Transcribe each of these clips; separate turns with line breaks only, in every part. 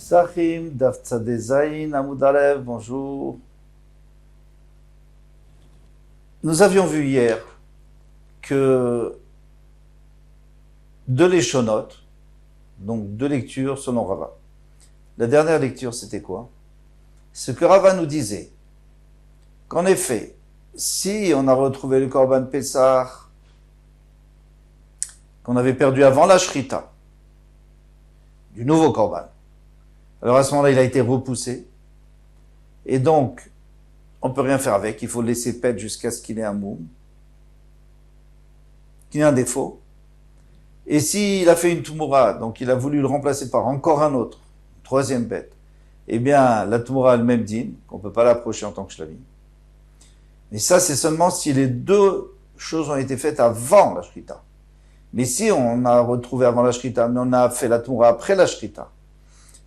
Psachim, Daf Tzadezaïn, Amoud Alev, bonjour. Nous avions vu hier que deux léchonotes, donc deux lectures selon Rava. La dernière lecture, c'était quoi? Ce que Rava nous disait, qu'en effet, si on a retrouvé le Korban Pessah qu'on avait perdu avant la Shrita, du nouveau Korban, alors à ce moment-là, il a été repoussé, et donc, on ne peut rien faire avec, il faut le laisser paître jusqu'à ce qu'il ait un moum, qu'il ait un défaut. Et s'il a fait une Tumura, donc il a voulu le remplacer par encore un autre, une troisième bête, eh bien, la Tumura a le même din, qu'on ne peut pas l'approcher en tant que shlamim. Mais ça, c'est seulement si les deux choses ont été faites avant la Shrita. Mais si on a retrouvé avant la Shrita, mais on a fait la Tumura après la Shrita,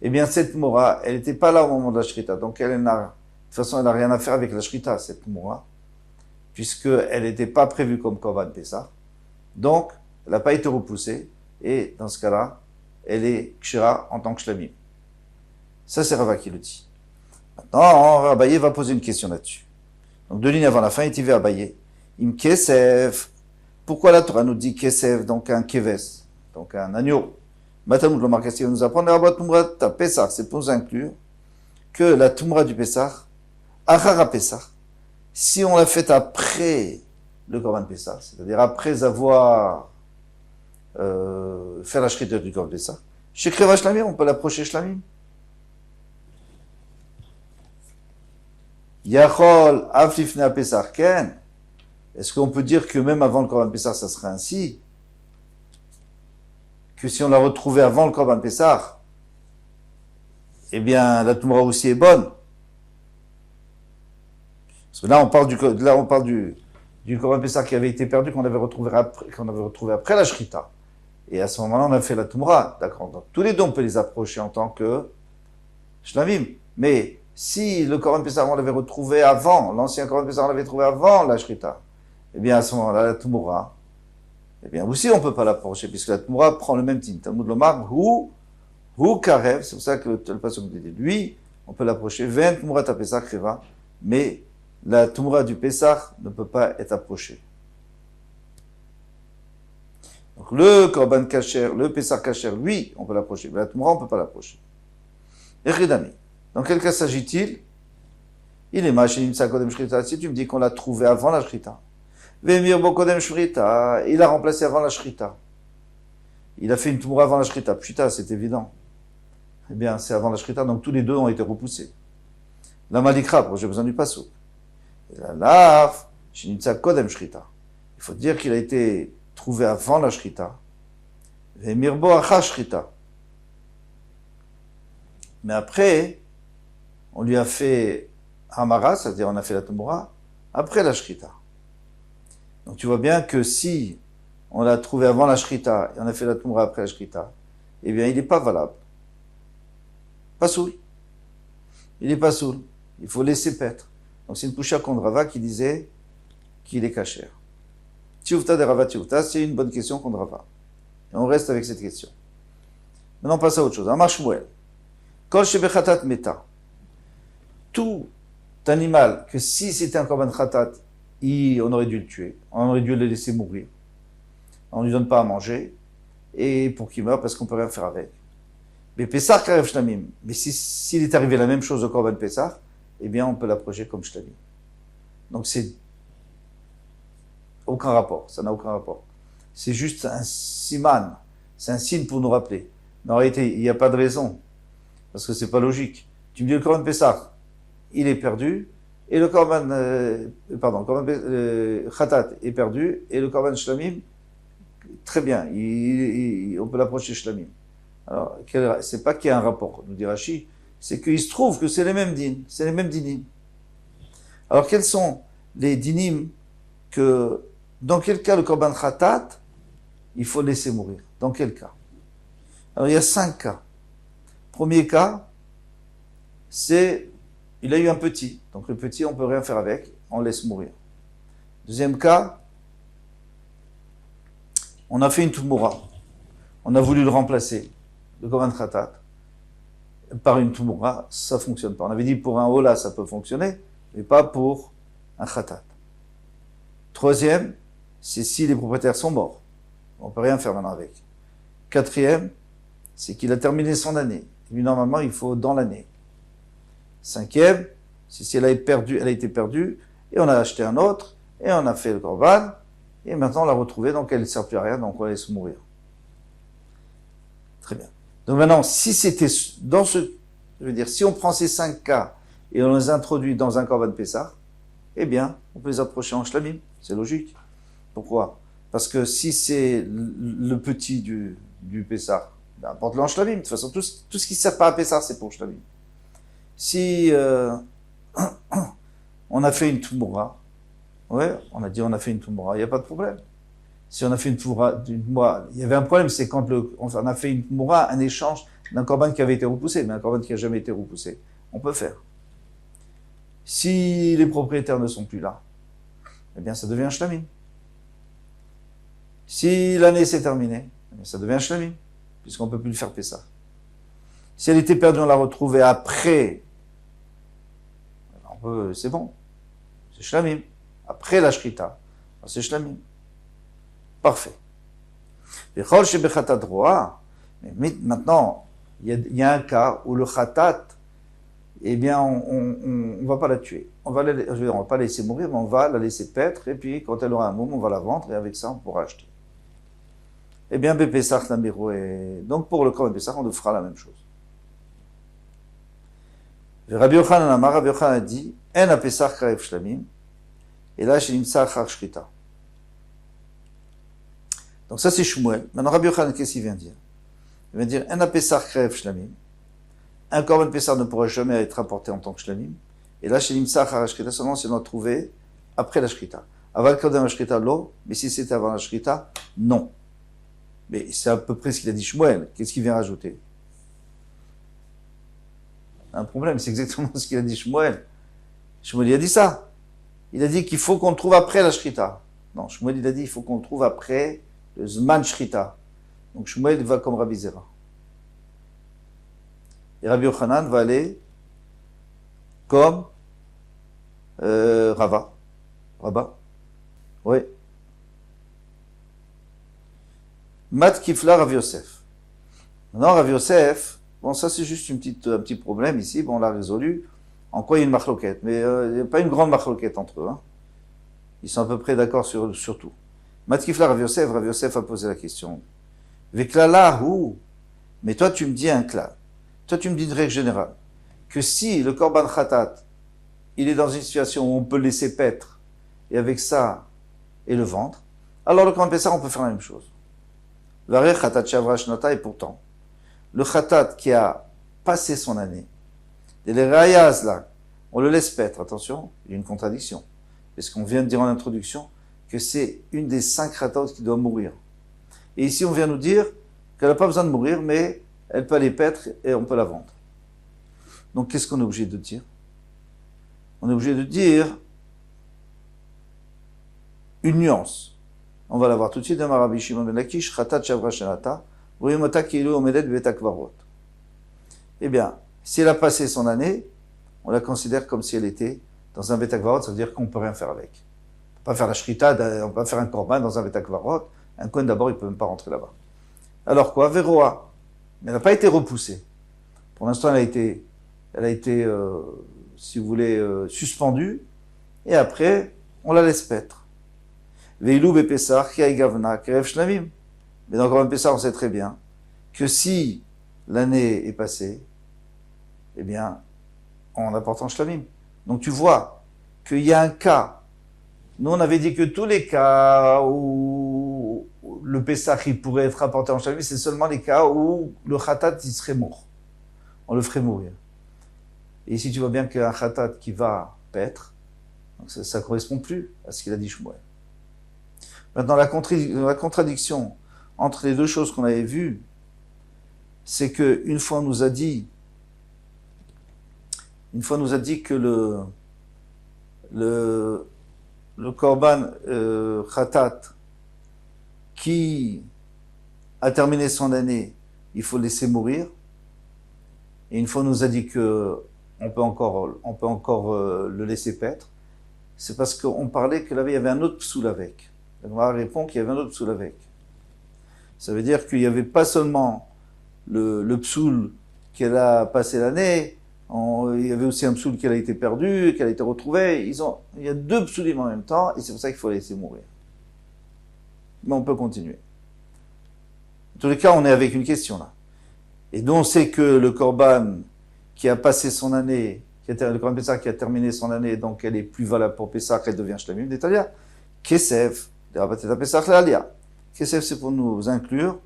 eh bien, cette Tumura, elle n'était pas là au moment de la Shrita, donc de toute façon, elle n'a rien à faire avec la Shrita, cette Tumura, puisqu'elle n'était pas prévue comme Korban Pessah. Donc, elle n'a pas été repoussée, et dans ce cas-là, elle est Kshira en tant que Shlamim. Ça, c'est Rava qui le dit. Maintenant, Abaye va poser une question là-dessus. Donc, deux lignes avant la fin, il va Abaye. Im Kesef. Pourquoi la Torah nous dit Kesef, donc un Keves, donc un agneau? Matamud Lomar Kesef nous apprend la Tumra ta Pessah, c'est pour inclure que la Tumra du Pessah, Achara Pessah, si on l'a faite après le Korban Pessah, c'est-à-dire après avoir fait la Shrita du Korban Pessah, chez Kreva Shlamim, on peut l'approcher Shlamim. Yachol Aflifne Pessah Ken. Est-ce qu'on peut dire que même avant le Korban Pessah, ça serait ainsi? Que si on l'a retrouvé avant le Korban Pessah, eh bien, la Tumra aussi est bonne. Parce que là, on parle du Korban Pessah qui avait été perdu, qu'on avait retrouvé après la Shrita. Et à ce moment-là, on a fait la Tumra. D'accord. Donc, tous les deux, on peut les approcher en tant que Shlamim. Mais si le Korban Pessah, on l'avait retrouvé avant, l'ancien Korban Pessah, on l'avait trouvé avant la Shrita, eh bien, à ce moment-là, la Tumra, eh bien, aussi, on ne peut pas l'approcher, puisque la Tumra prend le même titre. Talmud Lomar, Hu Karev, c'est pour ça que le passage dit, lui, on peut l'approcher, Ven Tumra ta Pessah Kreva, mais la Tumra du Pessah ne peut pas être approchée. Donc, le Korban Kasher, le Pessah Kasher, lui, on peut l'approcher, mais la Tumra, on ne peut pas l'approcher. Echidami. Dans quel cas s'agit-il? Il est Machinim Sakodem Shrita, si tu me dis qu'on l'a trouvé avant la Shrita. Vemir Bokodem Shrita, il a remplacé avant la Shrita. Il a fait une Tumura avant la Shrita. Putain, c'est évident. Eh bien, c'est avant la Shrita, donc tous les deux ont été repoussés. La Malikra, j'ai besoin du passo. Et la Laf, Shinitsa Kodem Shrita. Il faut dire qu'il a été trouvé avant la Shrita. Vemir Bo Acha Shrita. Mais après, on lui a fait Hamara, c'est-à-dire on a fait la Tumura, après la Shrita. Donc tu vois bien que si on l'a trouvé avant la Shrita et on a fait la Tumra après la Shrita, eh bien il n'est pas valable. Pas soul. Il n'est pas soul. Il faut laisser paître. Donc c'est une Pusha contre Rava qui disait qu'il est kasher. Tioufta de Rava Tioufta, c'est une bonne question contre Rava. Et on reste avec cette question. Maintenant on passe à autre chose. Amar Shmuel. Kol shebechatat meta. Tout animal que si c'était un korban khatat, on aurait dû le tuer, on aurait dû le laisser mourir. On ne lui donne pas à manger, et pour qu'il meure, parce qu'on ne peut rien faire avec. Mais Pessah Karev Shlamim, mais s'il est arrivé la même chose au Korban Pessah, eh bien on peut l'approcher comme Shlamim. Donc c'est aucun rapport, ça n'a aucun rapport. C'est juste un siman, c'est un signe pour nous rappeler. Mais en réalité, il n'y a pas de raison, parce que c'est pas logique. Tu me dis le Korban Pessah, il est perdu, et le Korban, Khatat est perdu, et le Korban Shlamim, très bien, on peut l'approcher Shlamim. Alors, c'est pas qu'il y a un rapport, nous dit Rashi, c'est qu'il se trouve que c'est les mêmes dinim, c'est les mêmes dinim. Alors, quels sont les dinim dans quel cas le Korban Khatat, il faut laisser mourir? Dans quel cas? Alors, il y a 5 cas. Premier cas, c'est il a eu un petit, donc le petit, on ne peut rien faire avec, on laisse mourir. Deuxième cas, on a fait une Tumura, on a voulu le remplacer, le Korban Khatat, par une Tumura, ça ne fonctionne pas. On avait dit pour un Ola, ça peut fonctionner, mais pas pour un Khatat. Troisième, c'est si les propriétaires sont morts. On ne peut rien faire maintenant avec. Quatrième, c'est qu'il a terminé son année. Lui, normalement, il faut dans l'année. Cinquième, c'est si elle a été perdue, et on a acheté un autre, et on a fait le Korban, et maintenant on l'a retrouvée, donc elle ne sert plus à rien, donc on va laisser mourir. Très bien. Donc maintenant, si c'était dans je veux dire, si on prend ces 5 cas et on les introduit dans un Korban Pessah, eh bien, on peut les approcher en Shlamim. C'est logique. Pourquoi? Parce que si c'est le petit du Pessah, ben, apporte-le en Shlamim. De toute façon, tout ce qui ne sert pas à Pessah, c'est pour Shlamim. Si on a fait une Tumura, ouais, on a dit on a fait une Tumura, il n'y a pas de problème. Si on a fait une Tumura, il y avait un problème, c'est quand on a fait une Tumura, un échange d'un Korban qui avait été repoussé, mais un Korban qui n'a jamais été repoussé. On peut faire. Si les propriétaires ne sont plus là, eh bien ça devient un Shlamim. Si l'année s'est terminée, eh bien ça devient un Shlamim, puisqu'on ne peut plus le faire Pessah. Si elle était perdue, on l'a retrouvée après, c'est bon, c'est Shlamim. Après la Shrita, c'est Shlamim. Parfait. Mais maintenant, il y a un cas où le Khatat, eh bien, on va pas la tuer. On va pas la laisser mourir, mais on va la laisser paître, et puis, quand elle aura un moment, on va la vendre, et avec ça, on pourra acheter. Eh bien, Bepesach Namiro est... Donc, pour le Korban Pessah, on fera la même chose. Rabbi Yochanan a dit, En a Pesach Karev Shlamim, et là, chez Nimsa Char Shrita. Donc ça, c'est Shmuel. Maintenant, Rabbi Yochanan, qu'est-ce qu'il vient dire? Il vient dire, En a Pesach Karev Shlamim, un Korban Pessah ne pourra jamais être apporté en tant que Shlamim, et là, chez Nimsa Char Shrita, seulement si on l'a trouvé après la Shrita. Avant la Shrita, l'eau, mais si c'était avant la Shrita, non. Mais c'est à peu près ce qu'il a dit Shmuel. Qu'est-ce qu'il vient rajouter? Un problème, c'est exactement ce qu'il a dit Shmuel. Shmuel, il a dit ça. Il a dit qu'il faut qu'on le trouve après la Shrita. Non, Shmuel, il a dit qu'il faut qu'on le trouve après le Zman Shrita. Donc Shmuel, il va comme Rabbi Zera. Et Rabbi Yochanan va aller comme Rava. Oui. Mat Kifla Rav Yosef. Maintenant, Rav Yosef, bon, ça c'est juste un petit problème ici, bon, on l'a résolu. En quoi il y a une marloquette? Mais il n'y a pas une grande marloquette entre eux. Hein. Ils sont à peu près d'accord sur tout. Mat Kifla Rav Yosef a posé la question. Veklala hu, mais toi tu me dis un klal. Toi tu me dis une règle générale. Que si le Korban Khatat, il est dans une situation où on peut le laisser paître, et avec ça, et le vendre, alors le Korban Pessah, on peut faire la même chose. Et pourtant, le Khatat qui a passé son année, et les rayas là, on le laisse paître, attention, il y a une contradiction. Parce qu'on vient de dire en introduction que c'est une des 5 Khatat qui doit mourir. Et ici, on vient nous dire qu'elle n'a pas besoin de mourir, mais elle peut aller paître et on peut la vendre. Donc, qu'est-ce qu'on est obligé de dire? On est obligé de dire une nuance. On va la voir tout de suite dans Rabbi Shimon ben Lakish, Khatat Shavra Shenata, Voyimota Kilu Omedet Betakvarot. Eh bien, si elle a passé son année, on la considère comme si elle était dans un Betakvarot, ça veut dire qu'on ne peut rien faire avec. On ne peut pas faire la Shrita, on ne peut pas faire un Korban dans un Betakvarot. Un Kohen d'abord, il ne peut même pas rentrer là-bas. Alors quoi? Veroa. Mais elle n'a pas été repoussée. Pour l'instant, elle a été si vous voulez, suspendue. Et après, on la laisse paître. Veilou bepesach ki gavna kerev shlamim. Mais dans le Korban Pessah, on sait très bien que si l'année est passée, eh bien, on apporte en shlamim. Donc tu vois qu'il y a un cas. Nous, on avait dit que tous les cas où le Pessah il pourrait être apporté en shlamim, c'est seulement les cas où le khatat il serait mort. On le ferait mourir. Et ici, tu vois bien qu'un khatat qui va paître, ça ne correspond plus à ce qu'il a dit Shmuel. Maintenant, la contradiction entre les deux choses qu'on avait vues, c'est qu'une fois on nous a dit que le korban khatat qui a terminé son année, il faut le laisser mourir. Et une fois, on nous a dit que on peut encore le laisser paître. C'est parce qu'on parlait qu'il y avait un autre psoul avec. La Gemara répond qu'il y avait un autre psoul avec. Ça veut dire qu'il n'y avait pas seulement le psoul qu'elle a passé l'année, il y avait aussi un psoul qu'elle a été perdu, qu'elle a été retrouvée. Il y a deux psoulim en même temps, et c'est pour ça qu'il faut la laisser mourir. Mais on peut continuer. En tous les cas, on est avec une question là. Et donc on sait que le Korban qui a passé son année, le Korban Pessah qui a terminé son année, donc elle est plus valable pour Pessah, elle devient Shlamim d'Italia. Kesef, les Rabatet Pessah l'Alia. Kesef, c'est pour nous inclure.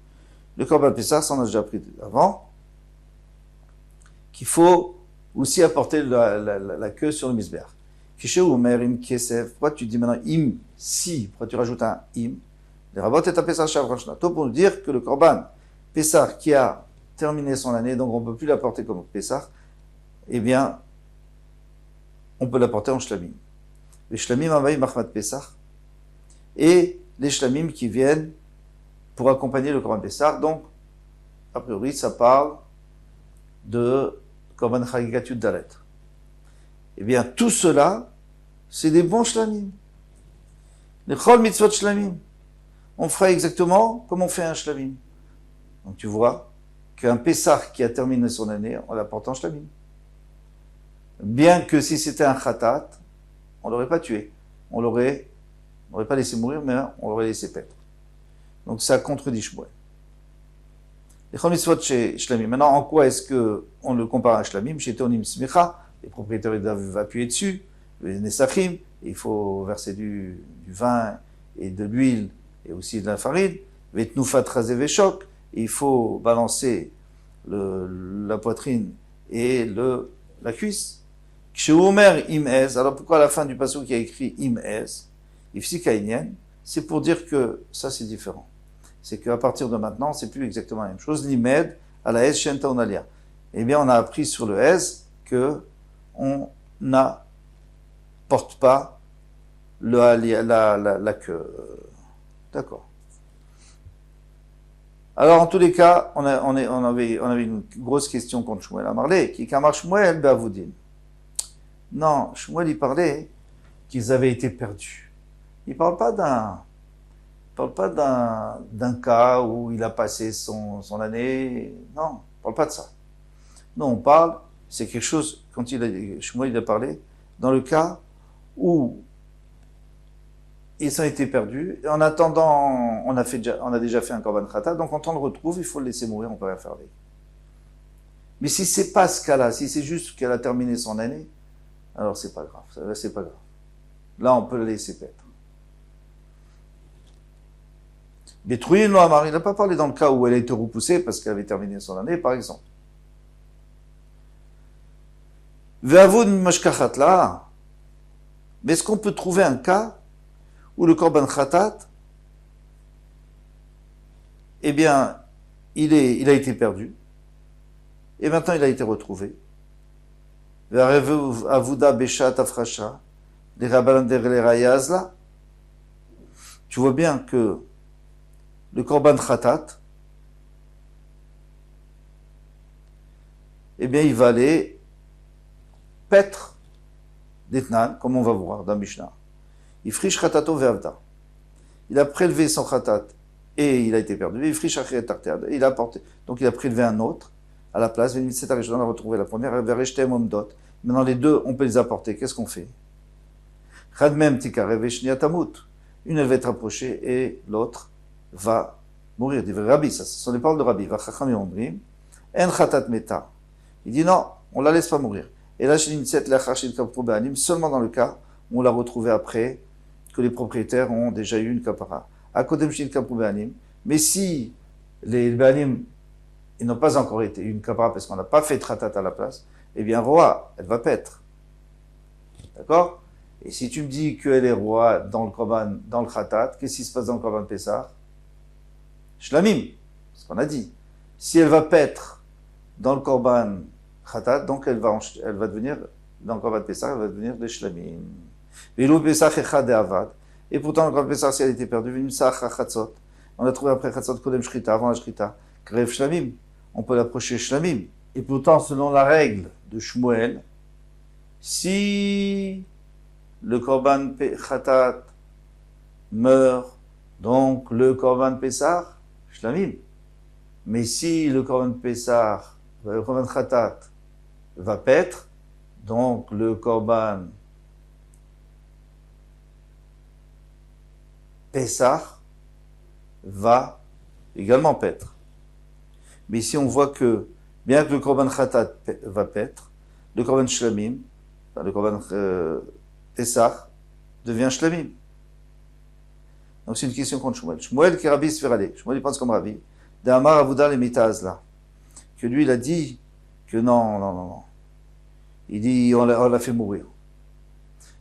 Le Korban Pessah, ça on a déjà appris avant, qu'il faut aussi apporter la queue sur le misber. Kishe ou Merim Kesef, pourquoi tu dis maintenant im, si, pourquoi tu rajoutes un im? Les Rabatet Pessah Shavrashnato, pour nous dire que le Korban Pessah qui a terminé son année, donc on ne peut plus l'apporter comme Pessah, eh bien, on peut l'apporter en Shlamim. Les Shlamim Avaï Mahmat Pessah, et les Shlamim qui viennent pour accompagner le Korban Pessah. Donc, a priori, ça parle de Korban Chagigat Yud Dalet. Eh bien, tout cela, c'est des bons Shlamim. Les Chol Mitzvot Shlamim. On fera exactement comme on fait un Shlamim. Donc, tu vois qu'un Pessah qui a terminé son année, on l'apporte en Shlamim. Bien que si c'était un Khatat, on l'aurait pas tué. On l'aurait pas laissé mourir, mais on l'aurait laissé paître. Donc ça contredit Shmuel. Les Chol Mitzvot chez Shlamim. Maintenant, en quoi est-ce que on le compare à Shlamim? Chez Tonim Smicha, les propriétaires doivent appuyer dessus, les Nesachim, il faut verser du vin et de l'huile et aussi de la farine. Vetnufat Razé Veshok, il faut balancer la poitrine et la cuisse. Chez Omer Imez, alors pourquoi à la fin du passage qui a écrit Imez, Ifsikaïnien, c'est pour dire que ça c'est différent. C'est qu'à partir de maintenant, c'est plus exactement la même chose. L'imed à la Ez Shenta Onalia. Eh bien, on a appris sur le Ez que on n'apporte pas la queue. D'accord. Alors, en tous les cas, on avait une grosse question contre Shmuel Amarlé, qui Kamar Shmuel Be'avoudin. Non, Shmuel, il parlait qu'ils avaient été perdus. Il parle pas d'un cas où il a passé son année. Non, il parle pas de ça. Non, on parle, c'est quelque chose, quand Shmuel il a parlé, dans le cas où ils ont été perdus. Et en attendant, on a déjà fait un Korban Khatat, donc quand on le retrouve, il faut le laisser mourir, on peut rien faire avec. Mais si c'est pas ce cas-là, si c'est juste qu'elle a terminé son année, alors c'est pas grave, c'est pas grave. Là, on peut le laisser paître. Bétrouille, non, il n'a pas parlé dans le cas où elle a été repoussée parce qu'elle avait terminé son année, par exemple. Ve'avoud mashkachat là. Mais est-ce qu'on peut trouver un cas où le Korban Khatat, eh bien, il a été perdu, et maintenant il a été retrouvé. Ve'avouda beshat afrasha, les rabbanan derayaz là. Tu vois bien que le Korban Khatat, eh bien, il va aller paître d'Etnan, comme on va voir dans Mishnah. Il friche Khatato ve'avda. Il a prélevé son Khatat et il a été perdu. Il friche Achet Tartead. Il a apporté. Donc, il a prélevé un autre à la place. On a retrouvé la première. Maintenant, les deux, on peut les apporter. Qu'est-ce qu'on fait? Chadmem Tikare Veshnia Tamut. Une, elle va être approchée et l'autre va mourir. Dit Rabbi, ça, ce sont les paroles de Rabbi. Vachacham Omrim, En Khatat Meta. Il dit non, on la laisse pas mourir. Et là, seulement dans le cas où on l'a retrouvée après que les propriétaires ont déjà eu une kapara. Mais si les Baalim ils n'ont pas encore été une kapara parce qu'on n'a pas fait tratat à la place, eh bien, roi, elle va paître. D'accord? Et si tu me dis qu'elle est roi dans le Korban, dans le Khatat, qu'est-ce qui se passe dans le Korban Pessah? Shlamim, ce qu'on a dit. Si elle va paître dans le Korban Khatat, donc elle va devenir, dans le Korban Pessah, elle va devenir des Shlamim. Et pourtant, le Korban Pessah, si elle était perdue, on a trouvé après Chatzot Kodem Shrita, avant la Shrita, Grev Shlamim. On peut l'approcher Shlamim. Et pourtant, selon la règle de Shmuel, si le Korban Khatat meurt, donc le Korban Pessah, Shlamim. Mais si le Korban Khatat va paître, donc le Korban Pessah va également paître. Mais ici on voit que, bien que le Korban Khatat va paître, le Korban Shlamim, le Korban Pessah, devient Shlamim. Donc c'est une question contre Shmuel. Shmuel qui est Rabbi Sfirale. Shmuel il pense comme Rabbi. D'Amar Avouda le Mitazla. Que lui il a dit que non. Il dit on l'a fait mourir.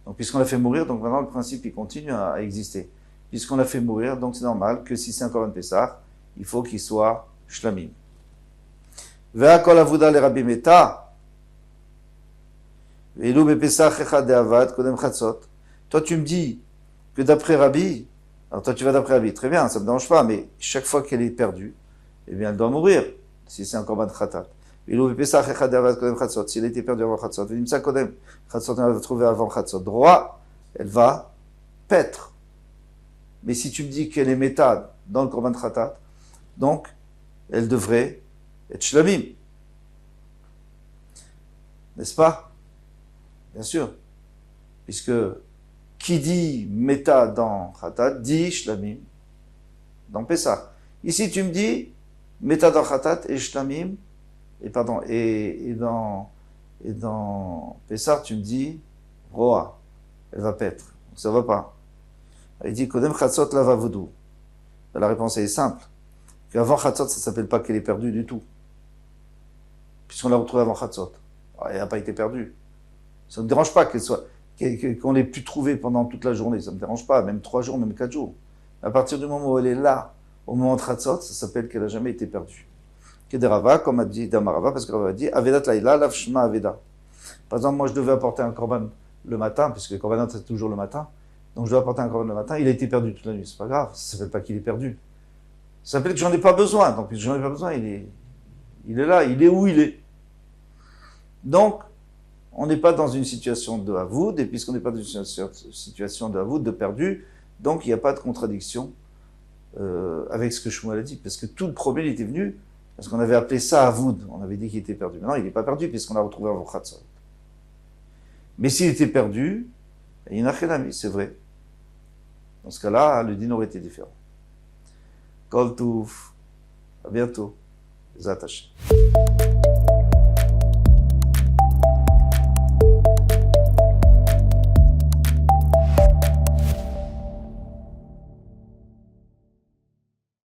Donc puisqu'on l'a fait mourir, donc maintenant le principe il continue à exister. Puisqu'on l'a fait mourir, donc c'est normal que si c'est un Korban Pessah, il faut qu'il soit Shlamim. Ve'akol Avouda le Rabbi Meta. Ve'ilou bePessah echad de'avad kodem chatzot. Toi tu me dis que d'après Rabbi, alors toi tu vas d'après Rabbi, très bien, ça me dérange pas, mais chaque fois qu'elle est perdue, eh bien elle doit mourir, si c'est un Korban Khatat. S'il a été perdu avant Khatsot, Khatsot, elle va trouver avant Khatsot droit, elle va paître. Mais si tu me dis qu'elle est méthode dans le Korban Khatat, donc elle devrait être Shlamim. N'est-ce pas? Bien sûr. Puisque qui dit méta dans Khatat dit Shlamim dans Pessah. Ici tu me dis méta dans Khatat et Shlamim et dans Pessah tu me dis Roa, elle va paître. Donc ça va pas. Il dit Kodem Chatzot lava vodou. La réponse est simple. Qu'avant Chatzot ça s'appelle pas qu'elle est perdue du tout. Puisqu'on l'a retrouvée avant Chatzot. Elle n'a pas été perdue. Ça ne me dérange pas qu'on l'ait pu trouver pendant toute la journée, ça ne me dérange pas, même 3 jours, même 4 jours. À partir du moment où elle est là, au moment de Chatzot, ça s'appelle qu'elle n'a jamais été perdue. Kederava, comme a dit Damarava, parce que Rava a dit Avedat Laïla, Lavshma Aveda. Par exemple, moi je devais apporter un korban le matin, puisque le korban c'est toujours le matin, donc je dois apporter un korban le matin, il a été perdu toute la nuit, c'est pas grave, ça s'appelle pas qu'il est perdu. Ça s'appelle que j'en ai pas besoin, donc puisque j'en ai pas besoin, il est là, il est où il est. Donc, on n'est pas dans une situation de Havoud, et puisqu'on n'est pas dans une situation de Havoud, de perdu, donc il n'y a pas de contradiction avec ce que Shmuel a dit, parce que tout le problème était venu, parce qu'on avait appelé ça Havoud, on avait dit qu'il était perdu. Maintenant, il n'est pas perdu, puisqu'on l'a retrouvé avant Chatzot. Mais s'il était perdu, il y en a chénami, c'est vrai. Dans ce cas-là, le din aurait été différent. Kol Touf, à bientôt, les attachés.